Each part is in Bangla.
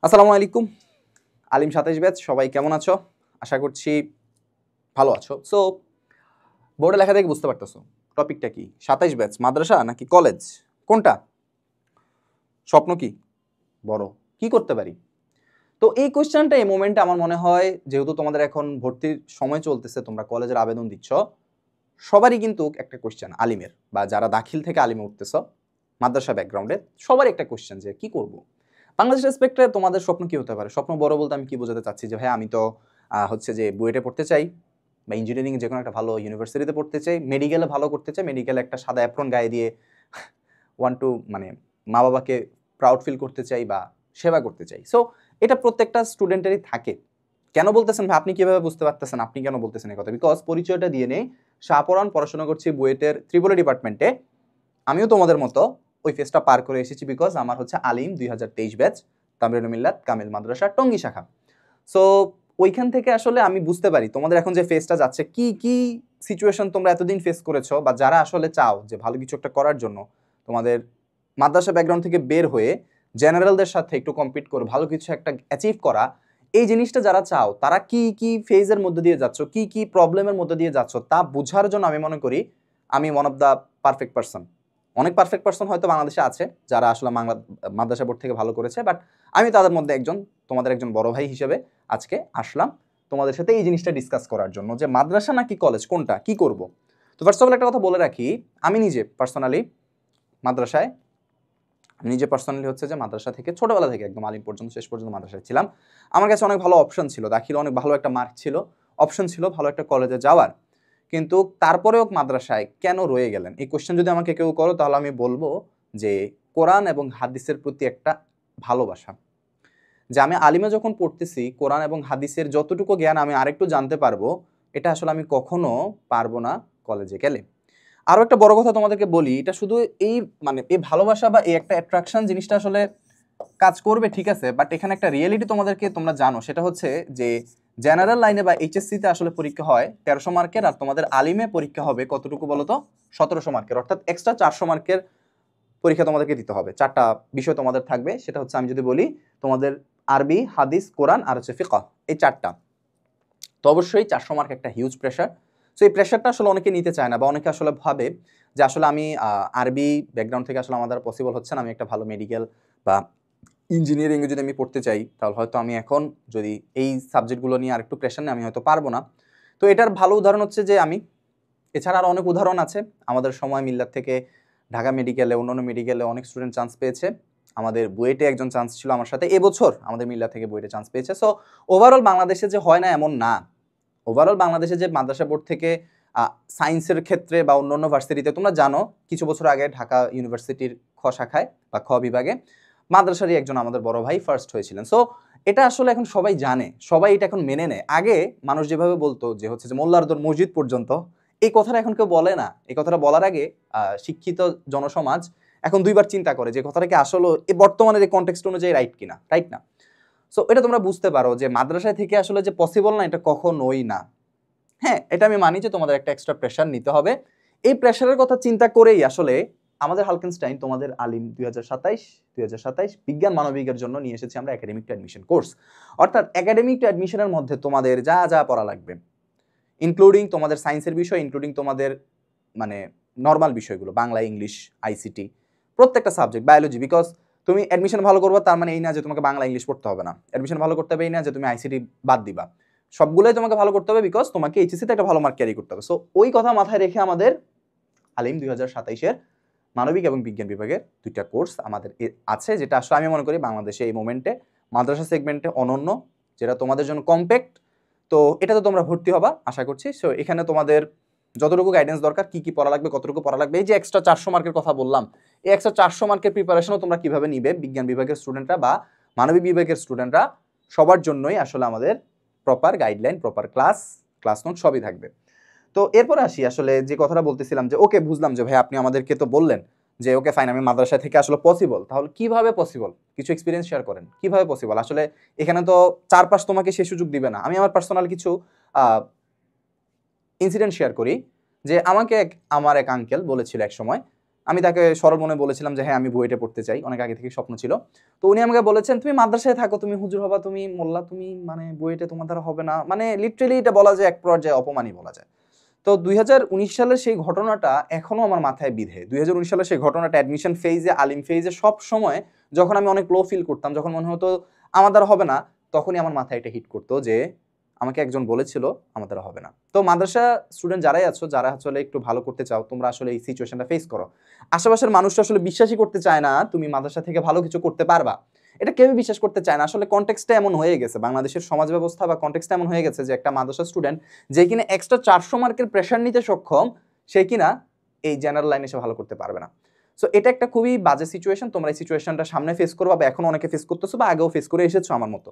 আসসালামু আলাইকুম। আলিম ২৭ ব্যাচ সবাই কেমন আছো? আশা করছি ভালো আছো। সো বোর্ডে লেখা দেখে বুঝতে পারতেছো টপিকটা কি? ২৭ ব্যাচ মাদ্রাসা নাকি কলেজ? কোনটা? স্বপ্ন কি? বড়। কি করতে পারি? তো এই কোয়েশ্চেনটা এই মোমেন্টে আমার মনে হয় যেহেতু তোমাদের এখন ভর্তির সময় চলতেছে, তোমরা কলেজের আবেদন দিচ্ছ, সবারই কিন্তু একটা কোয়েশ্চেন আলিমের বা যারা দাখিল থেকে আলিমে উঠতেছ মাদ্রাসা ব্যাকগ্রাউন্ডে সবারই একটা কোয়েশ্চেন যে কি করব? বাংলাদেশ রেসপেক্টে তোমাদের স্বপ্ন কি হতে পারে? স্বপ্ন বড় বলতে আমি কি বোঝাতে চাচ্ছি যে ভাই আমি তো হচ্ছে যে বুয়েটে পড়তে চাই বা ইঞ্জিনিয়ারিং যে কোনো একটা ভালো ইউনিভার্সিটিতে পড়তে চাই, মেডিকেলে ভালো করতে চাই, মেডিকেলে একটা সাদা অ্যাপ্রন গায়ে দিয়ে ওয়ান টু মানে মা বাবাকে প্রাউড ফিল করতে চাই বা সেবা করতে চাই। সো এটা প্রত্যেকটা স্টুডেন্টেরই থাকে। কেন বলতেছেন ভাই? আপনি কিভাবে বুঝতে পারতেছেন? আপনি কেন বলতেছেন এই কথা? বিকজ পরিচয়টা দিয়ে নেই। শাহপরান পড়াশোনা করছি বুয়েটের ত্রিপলি ডিপার্টমেন্টে। আমিও তোমাদের মতো ওই ফেজটা পার করে এসেছি বিকজ আমার হচ্ছে আলিম ২০২৩ ব্যাচ, তামরিনুল মিল্লাত কামিল মাদ্রাসা টঙ্গী শাখা। সো ওইখান থেকে আসলে আমি বুঝতে পারি তোমাদের এখন যে ফেজটা যাচ্ছে কি কি সিচুয়েশন তোমরা এতদিন ফেস করেছো, বা যারা আসলে চাও যে ভালো কিছু একটা করার জন্য তোমাদের মাদ্রাসা ব্যাকগ্রাউন্ড থেকে বের হয়ে জেনারেলদের সাথে একটু কম্পিট করে ভালো কিছু একটা অ্যাচিভ করা, এই জিনিসটা যারা চাও তারা কি কি ফেজের মধ্যে দিয়ে যাচ্ছ, কি কি প্রবলেমের মধ্যে দিয়ে যাচ্ছ তা বোঝার জন্য আমি মনে করি আমি one of the perfect person. অনেক পারফেক্ট পারসন হয়তো বাংলাদেশে আছে যারা আসলে মাদ্রাসা বোর্ড থেকে ভালো করেছে, বাট আমি তাদের মধ্যে একজন, তোমাদের একজন বড় ভাই হিসেবে আজকে আসলাম তোমাদের সাথে এই জিনিসটা ডিসকাস করার জন্য যে মাদ্রাসা নাকি কলেজ কোনটা, কি করব। তো ফার্স্ট অফ অল একটা কথা বলে রাখি, আমি নিজে পার্সোনালি মাদ্রাসায় আমি নিজে পার্সোনালি হচ্ছে যে মাদ্রাসা থেকে ছোটবেলা থেকে একদম আলিম পর্যন্ত শেষ পর্যন্ত মাদ্রাসায় ছিলাম। আমার কাছে অনেক ভালো অপশন ছিল, দাখিল অনেক ভালো একটা মার্ক ছিল, অপশন ছিল ভালো একটা কলেজে যাওয়ার। কিন্তু তারপরেও মাদ্রাসায় কেন রয়ে গেলেন, এই কোশ্চেন যদি আমাকে কেউ করো তাহলে আমি বলবো যে কোরআন এবং হাদিসের প্রতি একটা ভালোবাসা। যে আমি আলিমে যখন পড়তেছি কোরআন এবং হাদিসের যতটুকু জ্ঞান আমি আরেকটু জানতে পারবো, এটা আসলে আমি কখনো পারবো না কলেজে গেলে। আরো একটা বড় কথা তোমাদেরকে বলি, এটা শুধু এই এই ভালোবাসা বা এই একটা অ্যাট্রাকশন জিনিসটা আসলে কাজ করবে ঠিক আছে, বাট এখানে একটা রিয়েলিটি তোমাদেরকে তোমরা জানো, সেটা হচ্ছে যে জেনারেল লাইনে বা এইচএসসি তে আসলে পরীক্ষা হয় ১৩০০ মার্কের, আর তোমাদের আলিমে পরীক্ষা হবে কতটুকু বলো তো? ১৭০০ মার্কের, অর্থাৎ এক্সট্রা ৪০০ মার্কের পরীক্ষা তোমাদেরকে দিতে হবে। ৪টা বিষয় তোমাদের থাকবে, সেটা হচ্ছে আমি যদি বলি তোমাদের আরবি, হাদিস, কোরআন আর হচ্ছে ফিকহ, এই 4টা। তো অবশ্যই ৪০০ মার্ক একটা হিউজ প্রেশার। সো এই প্রেশারটা আসলে অনেকে নিতে চায় না, বা অনেকে আসলে ভাবে যে আসলে আমি আরবি ব্যাকগ্রাউন্ড থেকে আসলে আমাদের পসিবল হচ্ছে না, আমি একটা ভালো মেডিকেল বা ইঞ্জিনিয়ারিংয়ে যদি আমি পড়তে চাই তাহলে হয়তো আমি এখন যদি এই সাবজেক্টগুলো নিয়ে আরেকটু প্রেশার নিয়ে আমি হয়তো পারবো না। তো এটার ভালো উদাহরণ হচ্ছে যে আমি, এছাড়া আরও অনেক উদাহরণ আছে। আমাদের সময় মিল্লাত থেকে ঢাকা মেডিকেলে, অন্যান্য মেডিকেলে অনেক স্টুডেন্ট চান্স পেয়েছে। আমাদের বুয়েটে একজন চান্স ছিল আমার সাথে, এবছর আমাদের মিল্লাত থেকে বুয়েটে চান্স পেয়েছে। সো ওভারঅল বাংলাদেশে যে হয় না এমন না। ওভারঅল বাংলাদেশে যে মাদ্রাসা বোর্ড থেকে সায়েন্সের ক্ষেত্রে বা অন্যান্য ভার্সিটিতে, তোমরা জানো কিছু বছর আগে ঢাকা ইউনিভার্সিটির খ শাখায় বা খ বিভাগে মাদ্রাসারই একজন আমাদের বড় ভাই ফার্স্ট হয়েছিলেন। সো এটা আসলে এখন সবাই জানে, সবাই এটা এখন মেনে নেয়। আগে মানুষ যেভাবে বলতো যে হচ্ছে যে মোল্লার দর মসজিদ পর্যন্ত, এই কথাটা এখন কেউ বলে না। এই কথাটা বলার আগে শিক্ষিত জনসমাজ এখন দুইবার চিন্তা করে যে কথাটা কি আসলে এই বর্তমানের এই কনটেক্সট অনুযায়ী রাইট কিনা, রাইট না। সো এটা তোমরা বুঝতে পারো যে মাদ্রাসায় থেকে আসলে যে পসিবল না, এটা কখনোই না। হ্যাঁ, এটা আমি মানি যে তোমাদের একটা এক্সট্রা প্রেশার নিতে হবে। এই প্রেশারের কথা চিন্তা করেই আসলে আমাদের হালকেনস্টাইন তোমাদের আলিম ২০২৭ বিজ্ঞান মানবিকের জন্য নিয়ে এসেছি আমরা একাডেমিক টু অ্যাডমিশন কোর্স। অর্থাৎ একাডেমিক টু অ্যাডমিশনের মধ্যে তোমাদের যা যা পড়া লাগবে, ইনক্লুডিং তোমাদের সায়েন্সের বিষয়, ইনক্লুডিং তোমাদের মানে নর্মাল বিষয়গুলো, বাংলা, ইংলিশ, আইসিটি, প্রত্যেকটা সাবজেক্ট, বায়োলজি। বিকজ তুমি অ্যাডমিশন ভালো করবে তার মানে এই না যে তোমাকে বাংলা ইংলিশ পড়তে হবে না। অ্যাডমিশন ভালো করতে হবে এই না যে তুমি আইসিটি বাদ দিবা। সবগুলোই তোমাকে ভালো করতে হবে বিকজ তোমাকে এইচএসসিতে একটা ভালো মার্ক ক্যারি করতে হবে। সো ওই কথা মাথায় রেখে আমাদের আলিম ২০২৭-এর মানবিক এবং বিজ্ঞান বিভাগের 2টা কোর্স আমাদের আছে, যেটা আসলে আমি মনে করি বাংলাদেশে এই মোমেন্টে মাদ্রাসা সেগমেন্টে অনন্য, যেটা তোমাদের জন্য কম্প্যাক্ট। তো এটাতে তোমরা ভর্তি হবা আশা করছি। সো এখানে তোমাদের যতটুকু গাইডেন্স দরকার, কি কি পড়া লাগবে, কতটুকু পড়া লাগবে, এই যে এক্সট্রা ৪০০ মার্কের কথা বললাম, এই এক্সট্রা ৪০০ মার্কের প্রিপারেশনও তোমরা কিভাবে নিবে বিজ্ঞান বিভাগের স্টুডেন্টরা বা মানবিক বিভাগের স্টুডেন্টরা, সবার জন্যই আসলে আমাদের proper guideline, proper class note সবই থাকবে। তো এরপরে আসি আসলে যে কথাটা বলতেছিলাম যে ওকে বুঝলাম যে ভাই আপনি আমাদেরকে তো বললেন যে ওকে ফাইন আমি মাদ্রাসা থেকে আসলে পসিবল, তাহলে কিভাবে পসিবল, কিছু এক্সপিরিয়েন্স শেয়ার করেন কিভাবে পসিবল। আসলে এখানে তো চারপাশ তোমাকে সে সুযোগ দিবে না। আমি আমার পার্সোনাল কিছু ইনসিডেন্ট শেয়ার করি যে আমাকে আমার এক আঙ্কেল বলেছিল এক সময় আমি তাকে সরল মনে বলেছিলাম যে হ্যাঁ আমি বুয়েটে পড়তে চাই, অনেক আগে থেকে স্বপ্ন ছিল। তো উনি আমাকে বলেছেন তুমি মাদ্রাসায় থাকো, তুমি হুজুর হবা, তুমি মোল্লা, তুমি মানে বুয়েটে তোমার দ্বারা হবে না, মানে লিটারেলি এটা বলা যায় এক পর্যায়ে অপমানই বলা যায়। তো 2019 সালের সেই ঘটনাটা এখনো আমার মাথায় বিধে। 2019 সালের সেই ঘটনাটা অ্যাডমিশন ফেজে, আলিম ফেজে সব সময় যখন আমি অনেক লো ফিল করতাম, যখন মনে হতো আমার দ্বারা হবে না, তখনই আমার মাথায় এটা হিট করতো যে আমাকে একজন বলেছিল আমার দ্বারা হবে না। তো মাদ্রাসা স্টুডেন্ট যারাই আছো, যারা আসলে একটু ভালো করতে চাও, তোমরা আসলে এই সিচুয়েশনটা ফেস করো। আশেপাশের মানুষরা আসলে বিশ্বাসই করতে চায় না তুমি মাদ্রাসা থেকে ভালো কিছু করতে পারবা, এটা কেউ বিশ্বাস করতে চায় না। আসলে কনটেক্সটটা এমন হয়ে গেছে, বাংলাদেশের সমাজ ব্যবস্থা বা কনটেক্সটটা এমন হয়ে গেছে যে একটা মাদ্রাসা স্টুডেন্ট যে কিনা এক্সট্রা 400 মার্কের প্রেশার নিতে সক্ষম, সে কিনা এই জেনারেল লাইনে এসে ভালো করতে পারবে না। সো এটা একটা খুবই বাজে সিচুয়েশন। তোমরা এই সিচুয়েশনটা সামনে ফেস করবা, বা এখন অনেকে ফেস করতেছো, বা আগেও ফেস করে এসেছো আমার মতো।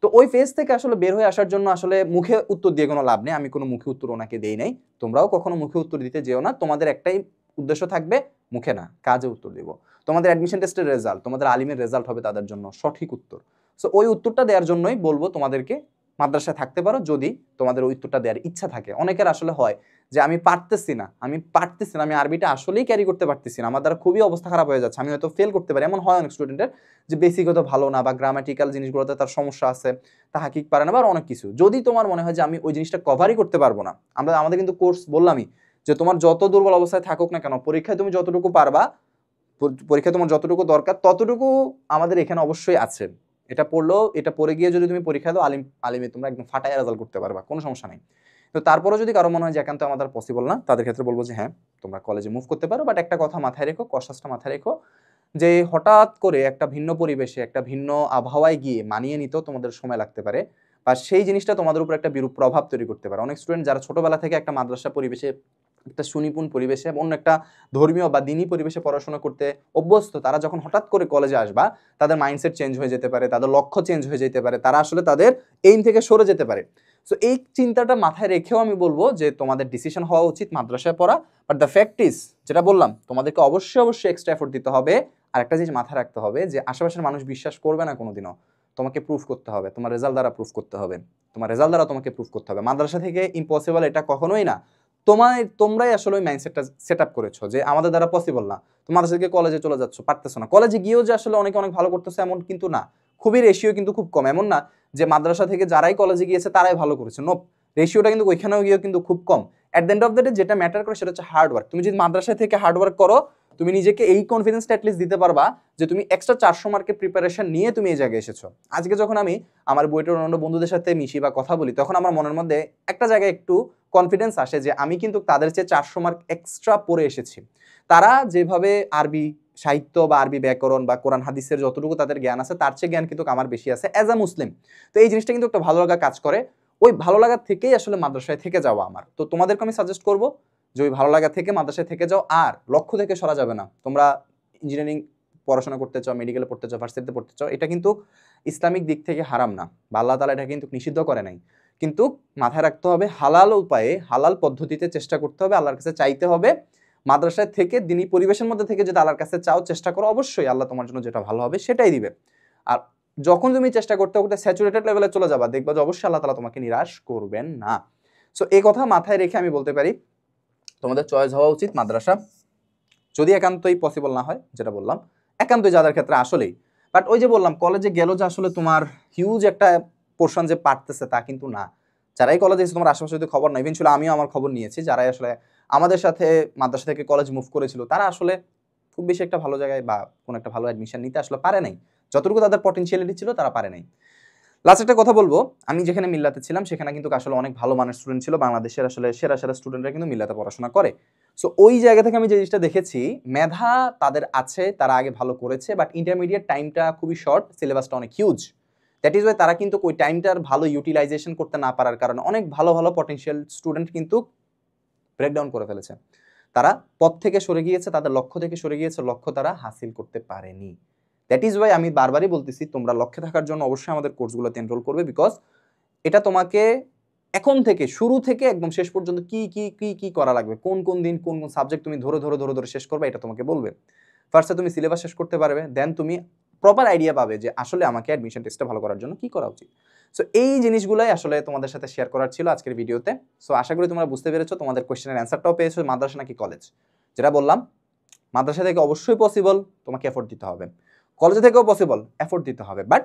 তো ওই ফেজ থেকে আসলে বের হয়ে আসার জন্য আসলে মুখে উত্তর দিয়ে কোনো লাভ নেই। আমি কোনো মুখে উত্তর ওনাকে দেই নাই, তোমরাও কখনো মুখে উত্তর দিতে যেও না। তোমাদের একটাই উদ্দেশ্য থাকবে, মুখে না কাজে উত্তর দিব। তোমাদের অ্যাডমিশন টেস্টের রেজাল্ট, তোমাদের আলিমের রেজাল্ট হবে তাদের জন্য সঠিক উত্তর। সো ওই উত্তরটা দেওয়ার জন্যই বলবো তোমাদেরকে মাদ্রাসায় থাকতে পারো, যদি তোমাদের ওই উত্তরটা দেওয়ার ইচ্ছা থাকে। অনেকের আসলে হয় যে আমি পারতেছি না, আমি আরবিটা আসলেই ক্যারি করতে পারতেছি না, আমার দ্বারা খুবই অবস্থা খারাপ হয়ে যাচ্ছে, আমি হয়তো ফেল করতে পারি। এমন হয় অনেক স্টুডেন্টের যে বেসিকত ভালো না, বা গ্রামাটিক্যাল জিনিসগুলোতে তার সমস্যা আছে, তাহাকিক পারে না, বা অনেক কিছু। যদি তোমার মনে হয় যে আমি ওই জিনিসটা কভারই করতে পারবো না, আমাদের কিন্তু কোর্স বললামই যে তোমার যত দুর্বল অবস্থায় থাকুক না কেন, পরীক্ষায় তুমি যতটুকু পারবা, পরীক্ষায় তোমার যতটুকু দরকার ততটুকু আমাদের এখানে অবশ্যই আছে। এটা পড়লেও, এটা পড়ে গিয়ে যদি তুমি পরীক্ষা দাও, আলিমে তোমরা একদম ফাটায় রেজাল্ট করতে পারবা, কোনো সমস্যা নেই। তো তারপরেও যদি কারো মনে হয় যে একান্ত আমাদের পসিবল না, তাদের ক্ষেত্রে বলবো যে হ্যাঁ তোমরা কলেজে মুভ করতে পারো, বাট একটা কথা মাথায় রেখো, কষাসটা মাথায় রেখো, যে হঠাৎ করে একটা ভিন্ন পরিবেশে, একটা ভিন্ন আবহাওয়ায় গিয়ে মানিয়ে নিতেও তোমাদের সময় লাগতে পারে, বা সেই জিনিসটা তোমাদের উপর একটা বিরূপ প্রভাব তৈরি করতে পারে। অনেক স্টুডেন্ট যারা ছোটবেলা থেকে একটা মাদ্রাসা পরিবেশে, একটা সুনিপুণ পরিবেশে, অন্য একটা ধর্মীয় বা দিনী পরিবেশে পড়াশোনা করতে অভ্যস্ত, তারা যখন হঠাৎ করে কলেজে আসবা, তাদের মাইন্ডসেট চেঞ্জ হয়ে যেতে পারে, তাদের লক্ষ্য চেঞ্জ হয়ে যেতে পারে, তারা আসলে তাদের এইম থেকে সরে যেতে পারে। সো এই চিন্তাটা মাথায় রেখেও আমি বলবো যে তোমাদের ডিসিশন হওয়া উচিত মাদ্রাসায় পড়া। বাট দ্য ফ্যাক্ট ইজ, যেটা বললাম, তোমাদেরকে অবশ্যই এক্সট্রা এফোর্ট দিতে হবে। আর একটা জিনিস মাথায় রাখতে হবে যে আশেপাশের মানুষ বিশ্বাস করবে না কোনোদিনও, তোমাকে প্রুফ করতে হবে, তোমার রেজাল্ট দ্বারা প্রুফ করতে হবে, তোমার রেজাল্ট দ্বারা তোমাকে প্রুফ করতে হবে। মাদ্রাসা থেকে ইম্পসিবল এটা কখনোই না। তোমরাই আসলে ওই মাইন্ডসেটটা সেট আপ করেছো যে আমাদের দ্বারা পসিবল না, তোমার থেকে কলেজে চলে যাচ্ছ, পারতেছো না। কলেজে গিয়েও যে আসলে অনেক ভালো করতেছে এমন কিন্তু না, খুবই রেশিও কিন্তু খুব কম। এমন না যে মাদ্রাসা থেকে যারাই কলেজে গিয়েছে তারাই ভালো করেছে, নোপ, রেশিওটা কিন্তু ওইখানেও গিয়েও কিন্তু খুব কম। At the end of the day যেটা ম্যাটার করে সেটা হচ্ছে হার্ড ওয়ার্ক। তুমি যদি মাদ্রাসা থেকে হার্ড ওয়ার্ক করো, তুমি নিজেকে এই কনফিডেন্সটা অ্যাটলিস্ট দিতে পারবা যে তুমি এক্সট্রা 400 মার্কের প্রিপারেশন নিয়ে তুমি এই জায়গায় এসেছো। আজকে যখন আমি আমার বুয়েটের অন্য বন্ধুদের সাথে মিশি বা কথা বলি, তখন আমার মনের মধ্যে একটা জায়গায় একটু কনফিডেন্স আসে যে আমি কিন্তু তাদের চেয়ে 400 মার্ক এক্সট্রা পড়ে এসেছি। তারা যেভাবে আরবি সাহিত্য বা আরবি ব্যাকরণ বা কোরআন হাদিসের যতটুকু তাদের জ্ঞান আছে, তার চেয়ে জ্ঞান কিন্তু আমার বেশি আছে অ্যাজ আ মুসলিম। তো এই জিনিসটা কিন্তু একটা ভালো লাগা কাজ করে। ওই ভালো লাগা থেকেই আসলে মাদ্রাসায় থেকে যাওয়া আমার। তো তোমাদেরকে আমি সাজেস্ট করবো যে ওই ভালো লাগা থেকে মাদ্রাসায় থেকে যাও, আর লক্ষ্য থেকে সরা যাবে না। তোমরা ইঞ্জিনিয়ারিং পড়াশোনা করতে চাও, মেডিকেলে পড়তে চাও, ভার্সিটিতে পড়তে চাও, এটা কিন্তু ইসলামিক দিক থেকে হারাম না, বা আল্লাহ তাআলা এটা কিন্তু নিষিদ্ধ করে নাই। কিন্তু মাথায় রাখতে হবে হালাল উপায়ে, হালাল পদ্ধতিতে চেষ্টা করতে হবে, আল্লাহর কাছে চাইতে হবে। মাদ্রাসায় থেকে দিনী পরিবেশের মধ্যে থেকে যদি আল্লাহর কাছে চাও, চেষ্টা করো, অবশ্যই আল্লাহ তোমার জন্য যেটা ভালো হবে সেটাই দিবে। আর যখন তুমি চেষ্টা করতে করতে স্যাচুরেটেড লেভেলে চলে যাবা, দেখবা যে অবশ্যই আল্লাহ তাআলা তোমাকে নিরাশ করবেন না। সো এই কথা মাথায় রেখে আমি বলতে পারি তোমাদের চয়েস হওয়া উচিত মাদ্রাসা, যদি একান্তই পসিবল না হয়, যেটা বললাম একান্তই যাদের ক্ষেত্রে আসলেই। বাট ওই যে বললাম কলেজে গেল যে আসলে তোমার হিউজ একটা পোর্শন যে পারতেছে তা কিন্তু না। যারাই কলেজে এসে তোমার আশেপাশে যদি খবর নাই, ইভেনচুয়ালি আমিও আমার খবর নিয়েছি, যারাই আসলে আমাদের সাথে মাদ্রাসা থেকে কলেজ মুভ করেছিল, তারা আসলে খুব বেশি একটা ভালো জায়গায় বা কোনো একটা ভালো অ্যাডমিশন নিতে আসলে পারে নাই। যতটুকু তাদের পটেনশিয়ালিটি ছিল তারা পারে নাই। লাস্ট একটা কথা বলবো, আমি যেখানে মিল্লাতে ছিলাম সেখানে কিন্তু আসলে অনেক ভালো মানের স্টুডেন্ট ছিল, বাংলাদেশের আসলে সেরা সেরা স্টুডেন্টরা কিন্তু মিল্লাতে পড়াশোনা করে। সো ওই জায়গা থেকে আমি যে জিনিসটা দেখেছি, মেধা তাদের আছে, তারা আগে ভালো করেছে, বাট ইন্টারমিডিয়েট টাইমটা খুবই শর্ট, সিলেবাসটা অনেক হিউজ। দ্যাট ইজ ওয়াই তারা কিন্তু ওই টাইমটার ভালো ইউটিলাইজেশন করতে না পারার কারণে অনেক ভালো ভালো পটেনশিয়াল স্টুডেন্ট কিন্তু ব্রেকডাউন করে ফেলেছে। তারা পথ থেকে সরে গিয়েছে, তাদের লক্ষ্য থেকে সরে গিয়েছে, লক্ষ্য তারা হাসিল করতে পারেনি। দ্যাট ইজ ওয়াই আমি বারবারই বলতেছি তোমরা লক্ষ্যে থাকার জন্য অবশ্যই আমাদের কোর্সগুলোতে এনরোল করবে, বিকজ এটা তোমাকে এখন থেকে শুরু থেকে একদম শেষ পর্যন্ত কি কি কি কি করা লাগবে, কোন কোন দিন কোন কোন সাবজেক্ট তুমি ধরে ধরে ধরে ধরে শেষ করবে, এটা তোমাকে বলবে। ফার্স্টে তুমি সিলেবাস শেষ করতে পারবে, দেন তুমি প্রপার আইডিয়া পাবে যে আসলে আমাকে অ্যাডমিশন টেস্টটা ভালো করার জন্য কি করা উচিত। সো এই জিনিসগুলাই আসলে তোমাদের সাথে শেয়ার করার ছিল আজকের ভিডিওতে। সো আশা করি তোমরা বুঝতে পেরেছো, তোমাদের কোয়েশ্চেনের অ্যান্সারটাও পেয়েছো, মাদ্রাসা নাকি কলেজ। যেটা বললাম মাদ্রাসা থেকে অবশ্যই পসিবল, তোমাকে এফোর্ট দিতে হবে। কলেজে থেকেও পসিবল, এফোর্ট দিতে হবে, বাট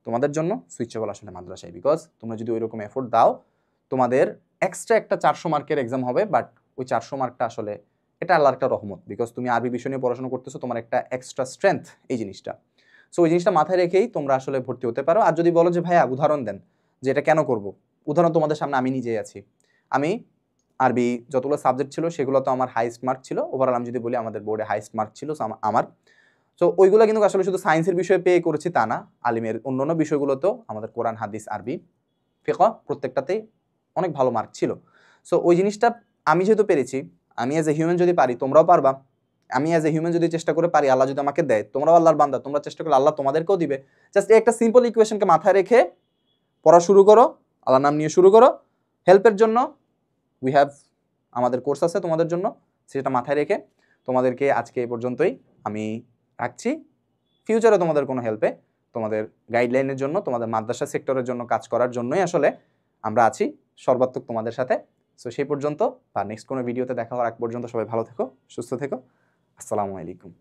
তোমাদের জন্য সুইচেবল আসলে মাদ্রাসায়, বিকজ তোমরা যদি ওইরকম এফোর্ট দাও তোমাদের এক্সট্রা একটা 400 মার্কের এক্সাম হবে, বাট ওই 400 মার্কটা আসলে এটা আল্লাহর একটা রহমত, বিকজ তুমি আরবি বিষয় নিয়ে পড়াশোনা করতেছো, তোমার একটা এক্সট্রা স্ট্রেংথ এই জিনিসটা। সো ওই জিনিসটা মাথায় রেখেই তোমরা আসলে ভর্তি হতে পারো। আর যদি বলো যে ভাইয়া উদাহরণ দেন যে এটা কেন করব, উদাহরণ তোমাদের সামনে আমি নিজেই আছি। আমি আরবি যতগুলো সাবজেক্ট ছিল সেগুলো তো আমার হাইস্ট মার্ক ছিল, ওভারঅল আমি যদি বলি আমাদের বোর্ডে হাইস্ট মার্ক ছিল আমার। সো ওইগুলো কিন্তু আসলে শুধু সায়েন্সের বিষয়ে পেয়ে করেছি তা না, আলিমের অন্যান্য বিষয়গুলোতেও আমাদের কোরআন, হাদিস, আরবি, ফিকহ প্রত্যেকটাতেই অনেক ভালো মার্ক ছিল। সো ওই জিনিসটা আমি যেহেতু পেরেছি, আমি অ্যাজ এ হিউম্যান যদি পারি তোমরাও পারবা। আমি অ্যাজ এ হিউম্যান যদি চেষ্টা করে পারি, আল্লাহ যদি আমাকে দেয়, তোমরাও আল্লাহর বান্দা, তোমরা চেষ্টা করলে আল্লাহ তোমাদেরকেও দিবে। জাস্ট একটা সিম্পল ইকুয়েশনকে মাথায় রেখে পড়া শুরু করো, আল্লাহর নাম নিয়ে শুরু করো। হেল্পের জন্য উই হ্যাভ আমাদের কোর্স আছে তোমাদের জন্য, সেটা মাথায় রেখে তোমাদেরকে আজকে এই পর্যন্তই আমি রাখছি। ফিউচারে তোমাদের কোনো হেল্পে, তোমাদের গাইডলাইনের জন্য, তোমাদের মাদ্রাসা সেক্টরের জন্য কাজ করার জন্যই আসলে আমরা আছি সর্বাত্মক তোমাদের সাথে। সো সেই পর্যন্ত বা নেক্সট কোনো ভিডিওতে দেখা হওয়ার আগ পর্যন্ত সবাই ভালো থেকো, সুস্থ থেকো। আসসালামু আলাইকুম।